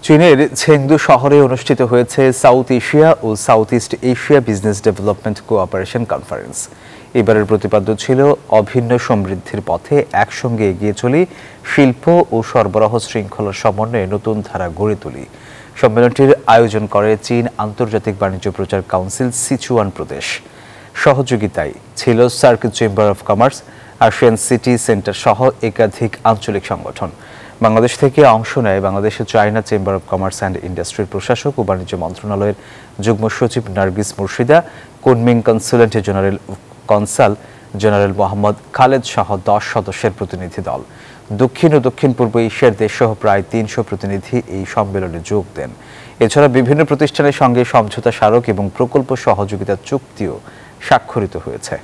চীনের চেংদু শহরে অনুষ্ঠিত হয়েছে সাউথ এশিয়া ও South East Asia business development cooperation conference. এবারের প্রতিপাদ্য ছিল অভিন্ন সমৃদ্ধির পথে একসঙ্গে এগিয়ে চলি, শিল্প ও সরবরাহ শৃঙ্খলার সমন্বয়ে নতুন ধারা গড়ে তুলি। সম্মেলনটির আয়োজন করে চীন আন্তর্জাতিক বাণিজ্য প্রচার কাউন্সিল সিচুয়ান প্রদেশ। সহযোগিতায় ছিল circuit chamber of commerce, ASEAN city centre সহ একাধিক আঞ্চলিক সংগঠন। বাংলাদেশ থেকে অংশ নেয় বাংলাদেশের China chamber of commerce and ইন্ডাস্ট্রির প্রশাসক ও বাণিজ্য মন্ত্রণালয়ের যুগ্ম সচিব Nargis Murshida, Kunming consulate general consul general Mohammad Khaled সহ 10 সদস্যের প্রতিনিধি দল। দক্ষিণ ও দক্ষিণ পূর্ব এশিয়ার দেশসহ প্রায় 300 প্রতিনিধি এই সম্মেলনে যোগ দেন। এছাড়া বিভিন্ন প্রতিষ্ঠানের সঙ্গে সমঝোতা স্মারক এবং প্রকল্প সহযোগিতা চুক্তিও স্বাক্ষরিত হয়েছে।